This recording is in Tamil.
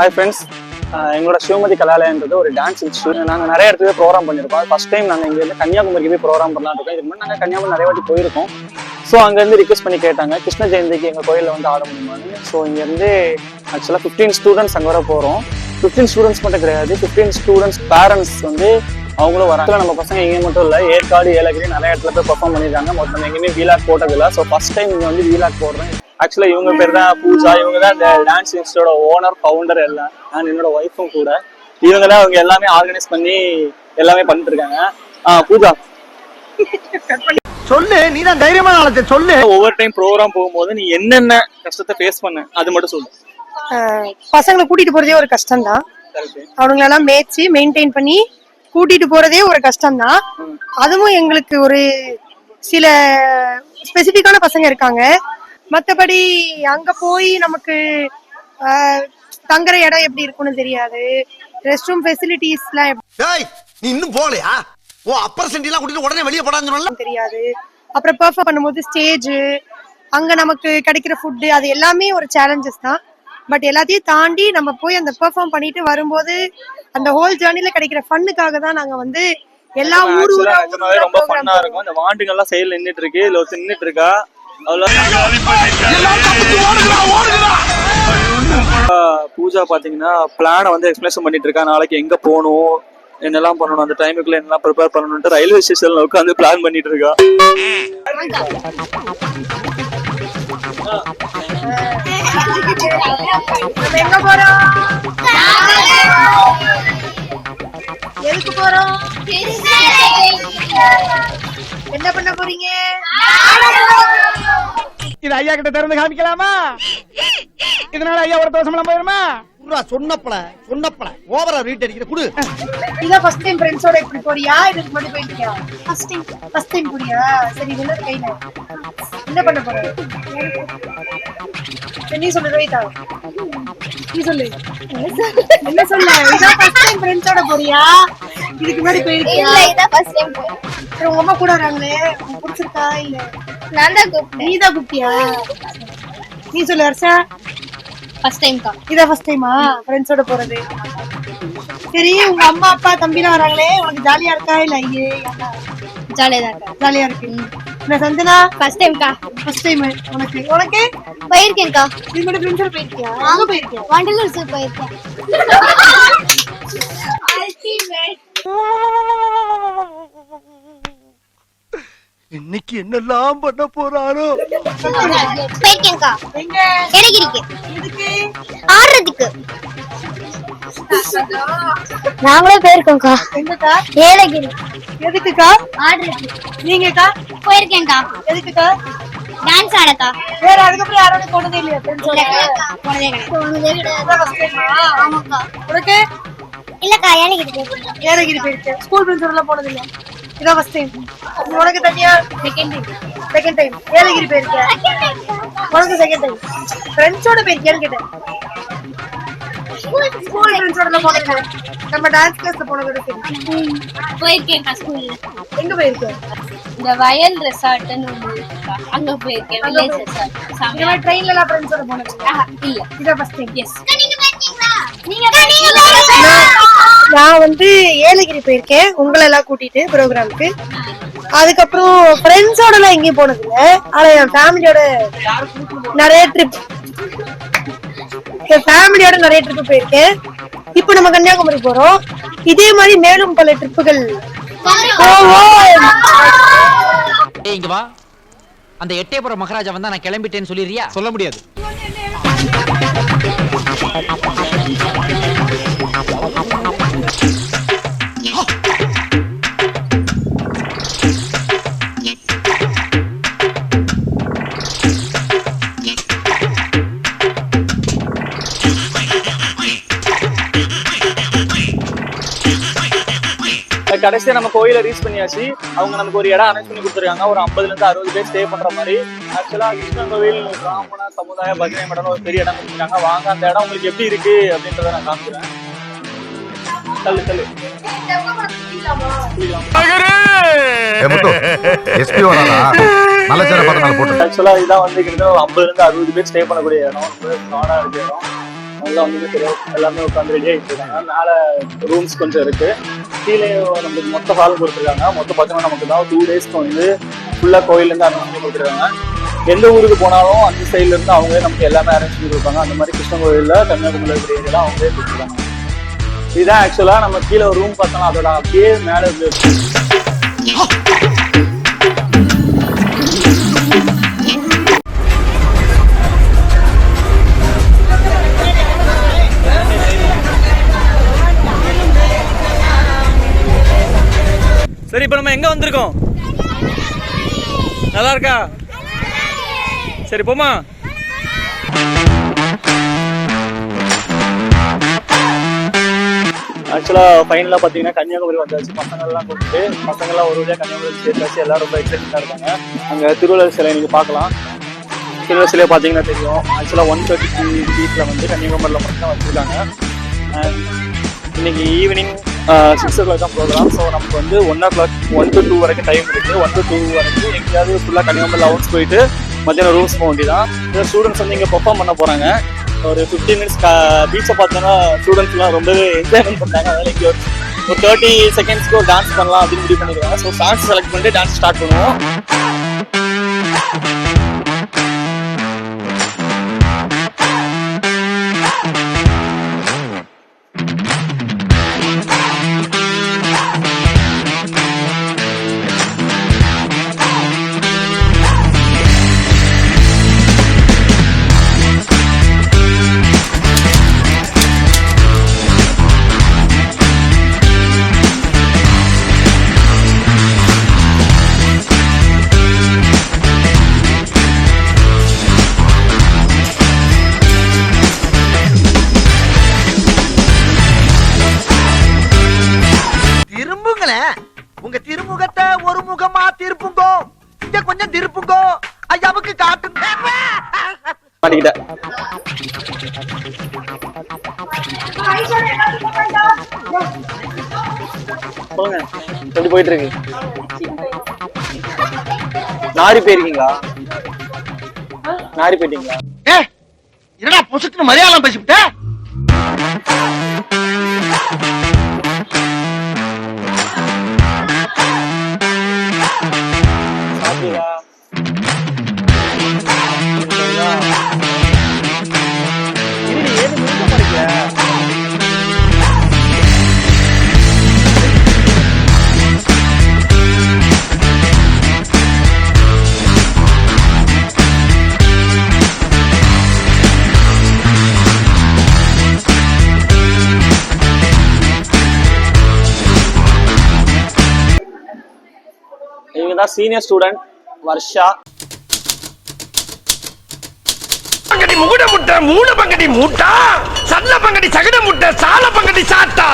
ஹாய் ஃப்ரெண்ட்ஸ், எங்களோட சிவமதி கலாலயன்றது ஒரு டான்ஸ் இன்ஸ்டியூட். நாங்கள் நிறைய இடத்துல ப்ரோக்ராம் பண்ணியிருக்கோம். ஃபர்ஸ்ட் டைம் நாங்கள் இங்கேருந்து கன்னியாகுமரிக்கு போய் ப்ரோக்ராம் பண்ணலாம் இருக்கோம். இதுக்கு முன்னாடி நாங்கள் கன்னியாகுமரி நிறைய வாட்டி போயிருக்கோம். ஸோ அங்கேருந்து ரிக்வெஸ்ட் பண்ணி கேட்டாங்க கிருஷ்ண ஜெயந்திக்கு எங்கள் கோயிலில் வந்து ஆட முடியுமான்னு. ஸோ இங்கேருந்து ஆக்சுவலாக 15 ஸ்டூடெண்ட்ஸ் அங்கே வர போகிறோம். 15 ஸ்டூடெண்ட்ஸ் மட்டும் கிடையாது, 15 ஸ்டூடெண்ட்ஸ் பேரண்ட்ஸ் வந்து அவங்களும் வராங்க. நம்ம பசங்க எங்கே மட்டும் இல்லை, ஏற்காடு, ஏலகிரி நிறைய இடத்துல போய் பர்ஃபார்ம் பண்ணியிருக்காங்க. மொத்தம் எங்கேயுமே வீலாக் போட்டதில்லை. ஸோ ஃபர்ஸ்ட் டைம் இங்கே வந்து வீலாக் போடுறேன். ஆக்சுவலாக இவங்க பேர் தான் பூஜா. இவங்க தான் இந்த டான்ஸ் இன்ஸ்டியூட்டோட ஓனர், ஃபவுண்டர் எல்லாம். நான் என்னோட ஒய்ஃபும் கூட. இவங்க தான் அவங்க எல்லாமே ஆர்கனைஸ் பண்ணி எல்லாமே பண்ணிட்டு இருக்காங்க. பூஜா சொல்லு, நீ தான் தைரியமான ஆளத்தை சொல்லு. ஒவ்வொரு டைம் ப்ரோக்ராம் போகும்போது நீ என்னென்ன கஷ்டத்தை ஃபேஸ் பண்ண அது மட்டும் சொல்லு. பசங்களை கூட்டிட்டு போறதே ஒரு கஷ்டம் தான். அவங்களெல்லாம் மேய்ச்சி மெயின்டைன் பண்ணி கூட்டிட்டு போறதே ஒரு கஷ்டம் தான். அதுவும் எங்களுக்கு ஒரு சில ஸ்பெசிபிக்கான பசங்க இருக்காங்க. மற்றபடி அங்க போய் நமக்கு தங்குற இடம் எப்படி இருக்குன்னு தெரியாது. ரெஸ்ட் ரூம் ஃபெசிலிட்டிஸ்லாம் நீ இன்னும் போலையா? ஓ, அப்பர் சென்டிலாம் கூட்டிட்டு உடனே வெளியே போடான்னு தெரியாது. அப்புறம் பெர்ஃபார்ம் பண்ணும்போது ஸ்டேஜ், அங்க நமக்கு கிடைக்கிற ஃபுட்டு, அது எல்லாமே ஒரு சேலஞ்சஸ் தான். பட் எல்லாத்தையும் தாண்டி நம்ம போய் அந்த பெர்ஃபார்ம் பண்ணிட்டு வரும்போது அந்த ஹோல் ஜேர்னில கிடைக்கிற ஃபன்னுக்காக தான் நாங்க வந்து எல்லா ஊரு ரொம்ப ஃபன்னா இருக்கும். அந்த வாண்டுகள்லாம் சைடுல நின்னுட்டு இருக்கு, இல்ல ஒருத்தர் நின்னுட்டு இருக்கா. பூஜா பாத்தீங்கன்னா பிளானை வந்து எக்ஸ்பிளேஷன் பண்ணிட்டு இருக்கா. நாளைக்கு எங்க போகணும், என்னெல்லாம் பண்ணணும், அந்த டைமுக்குள்ள என்னெல்லாம் ப்ரிப்பேர் பண்ணணும்ட்டு ரயில்வே ஸ்டேஷன்ல உட்காந்து பிளான் பண்ணிட்டு இருக்கா. எங்க போறோம், எதுக்கு போறோம், என்ன பண்ண போறீங்க? இது ஐயா கிட்ட திறந்து காமிக்கலாமா? இதனால ஐயா ஒரு தோசமெல்லாம் போயிருமா? சொன்னப்பல ஓவரா ரீட் அடிக்கிற குடு. இதான் ஃபர்ஸ்ட் டைம் ஃப்ரெண்ட்ஸோட இப்படி போறியா? இதுக்கு முன்னாடி போயிருக்கியா? ஃபர்ஸ்ட் டைம் போறியா? சரி, என்ன கையில என்ன பண்ண போற? நீ சொல்லு ரோஹிதா, நீ சொல்லு, என்ன சொல்ல? இதான் ஃபர்ஸ்ட் டைம் ஃப்ரெண்ட்ஸோட போறியா? இதுக்கு முன்னாடி போயிருக்கியா? இல்ல, இதான் ஃபர்ஸ்ட் டைம். உங்க அம்மா கூட வராங்களே, பிடிச்சிருக்கா? இல்ல நான் தான் கூப்பிட்டேன். நீ தான் கூப்பிட்டியா? நீ சொல்லு ஹர்ஷா. ஃபர்ஸ்ட் டைம் கா. இதான் ஃபர்ஸ்ட் டைமா ஃப்ரெண்ட்ஸோட போறது? சரி, உங்க அம்மா அப்பா தம்பிலாம் வராங்களே, உனக்கு ஜாலியா இருக்கா? இல்ல ஐயே ஜாலியா தான் இருக்கா. ஜாலியா இருக்கு. நான் சந்தனா ஃபர்ஸ்ட் டைம் கா. First time. உனக்கு போயிருக்கேன் கா. இது மட்டும் ஃப்ரெண்ட்ஸோட போயிருக்கியா? அங்க போயிருக்கியா? வண்டலூர் சூ போயிருக்கேன். இன்னைக்கு என்னெல்லாம் பண்ண போறாரோ. போயிருக்கேன் கா. எங்க? ஏலகிரிக்கு. எதுக்கு? ஆடுறதுக்கு. நாங்களே போயிருக்கோம் கா. எங்கக்கா? ஏலகிரி. எதுக்குக்கா? ஆடுறதுக்கு. நீங்கக்கா? போயிருக்கேன் கா. எதுக்குக்கா? டான்ஸ் ஆடக்கா. வேற அதுக்கப்புறம் யாராவது போனதே இல்லையா ஃப்ரெண்ட்ஸோட? போனதே கிடையாது. ஆமாக்கா. உனக்கு? இல்லக்கா, ஏலகிரி போயிருக்கேன். ஏலகிரி போயிருக்கு. ஸ்கூல் ஃப்ரெண்ட்ஸோட எல்லாம் போனது இல்ல? இதான் ஃபர்ஸ்ட் டைம். உனக்கு தனியா? Second time. ஏலகிரி போயிருக்கியா? உனக்கு செகண்ட் டைம். ஃப்ரெண்ட்ஸோட போயிருக்கியான்னு கேட்டேன். ஸ்கூல் ஃப்ரெண்ட்ஸோட எல்லாம் போனது. நம்ம டான்ஸ் கிளாஸ்ல போனதோட சரி. போயிருக்கேன் கா. ஸ்கூல்ல எங்க போயிருக்க? இந்த வயல் ரெசார்ட்னு ஒன்று இருக்கா, அங்க போயிருக்கேன். Village resort. இந்த மாதிரி ட்ரெயின்ல எல்லாம் ஃப்ரெண்ட்ஸோட போனது இல்ல. இதான் ஃபர்ஸ்ட் டைம். எஸ். நான் வந்து ஏலகிரி போயிருக்கேன், உங்களை எல்லாம் கூட்டிட்டு ப்ரோக்ராமுக்கு. அதுக்கப்புறம் ஃப்ரெண்ட்ஸோட எல்லாம் எங்கேயும் போனது இல்ல. ஆனா என் ஃபேமிலியோட நிறைய ட்ரிப் போயிருக்கேன். இப்போ நம்ம கன்னியாகுமரி போறோம். இதே மாதிரி மேலும் பல ட்ரிப்புகள் இங்க வா. அந்த எட்டயபுரம் மகாராஜா வந்தா நான் கிளம்பிட்டேன்னு சொல்லிடுறியா? சொல்ல முடியாது. கடைசியா நம்ம கோயில ரீச் பண்ணியாச்சு. அவங்க நமக்கு ஒரு இடம் அரேஞ்ச் பண்ணி கொடுத்துருக்காங்க. ஒரு 50ல இருந்து 60 பேர் ஸ்டே பண்ற மாதிரி. ஆக்சுவலா கிருஷ்ணன் கோவில் பிராமண சமுதாய பஜனை மடம் ஒரு பெரிய இடம் கொடுத்துருக்காங்க. வாங்க, அந்த இடம் உங்களுக்கு எப்படி இருக்கு அப்படின்றத நான் காமிக்கிறேன். தள்ளு தள்ளு. ஆக்சுவலா இதான் வந்து கிட்டத்தட்ட ஒரு 50ல இருந்து 60 பேர் ஸ்டே பண்ணக்கூடிய இடம். நாடா இருக்கு இடம். நல்லா வந்து தெரியும், எல்லாமே உட்காந்து ரெடி ஆகிட்டு இருக்காங்க. மேலே ரூம்ஸ் கொஞ்சம் இருக்கு, கீழே நம்மளுக்கு மொத்த ஹால் கொடுத்துருக்காங்க. மொத்தம் பார்த்தீங்கன்னா நமக்கு தான் 2 டேஸ்க்கு வந்து ஃபுல்லாக கோயிலேருந்து அரேஞ்ச் பண்ணி கொடுத்துருக்காங்க. எந்த ஊருக்கு போனாலும் அந்த சைட்ல இருந்து அவங்களே நமக்கு எல்லாமே அரேஞ்ச் பண்ணி கொடுப்பாங்க. அந்த மாதிரி கிருஷ்ணன் கோயிலில் கன்னியாகுமரியில் இருக்கிற ஏரியாலாம் அவங்களே கொடுத்துருக்காங்க. இதுதான் ஆக்சுவலாக நம்ம கீழே ஒரு ரூம் பார்த்தோம்னா அதோட அப்படியே மேலே சரி, இப்போ நம்ம எங்க வந்திருக்கோம்? நல்லா இருக்கா? சரி போமா. ஆக்சுவலாக ஃபைனலாக பார்த்தீங்கன்னா கன்னியாகுமரி வந்தாச்சு. பசங்கள்லாம் கூப்பிட்டு பசங்கள்லாம் ஒரு வழியாக கன்னியாகுமரி சேர்த்தாச்சு. எல்லாரும் ரொம்ப எக்ஸைட்டாக இருக்காங்க. அங்கே திருவள்ளுவர் சிலை நீங்கள் பார்க்கலாம். திருவள்ளுவர் சிலையை பார்த்தீங்கன்னா தெரியும். ஆக்சுவலாக 133 ஃபீட்டில் வந்து கன்னியாகுமரியில் மட்டும் தான் வச்சுருக்காங்க. இன்னைக்கு ஈவினிங் 6 o'clock தான் ப்ரோக்ராம். ஸோ நமக்கு வந்து 1 o'clock 1 to 2 வரைக்கும் டைம் இருக்குது. 1 to 2 வரைக்கும் எங்கேயாவது ஃபுல்லாக கன்னியாகுமரியில் அவுட்ஸ் போயிட்டு மத்தியானம் ரூம்ஸ் போக வேண்டியதான். இந்த ஸ்டூடெண்ட்ஸ் வந்து இங்கே பெர்ஃபார்ம் பண்ண போகிறாங்க. ஒரு 15 minutes பீச்சை பார்த்தோன்னா ஸ்டூடெண்ட்ஸ்லாம் ரொம்பவே என்ஜாய்மெண்ட் பண்ணாங்க. அதனால இங்கே ஒரு 30 secondsக்கு ஒரு டான்ஸ் பண்ணலாம் அப்படின்னு முடிவு பண்ணிருக்காங்க. ஸோ சாங்ஸ் செலக்ட் பண்ணிட்டு டான்ஸ் ஸ்டார்ட் பண்ணுவோம். திரும்புங்களேன், உங்க திருமுகத்தை ஒரு முகமா திருப்புங்கோ, இங்க கொஞ்சம் திருப்புங்கோ, ஐயாவுக்கு காட்டு. மாட்டிக்கிட்டேன். சொல்லுங்க, எப்படி போயிட்டு இருக்கு? நாரி போயிருக்கீங்களா? நாரி போயிட்டீங்களா? என்னடா பொசுக்கு மரியாதை பேசிவிட்ட? சாப்பிட்டீங்களா? இது ஏது முடிக்க மாட்டேங்கல. இவங்க தான் சீனியர் ஸ்டூடெண்ட் வர்ஷா. பங்கடி முகுட முட்டை மூணு பங்கடி மூட்டா சல்ல பங்கடி சகட முட்டை சால பங்கடி சாத்தா.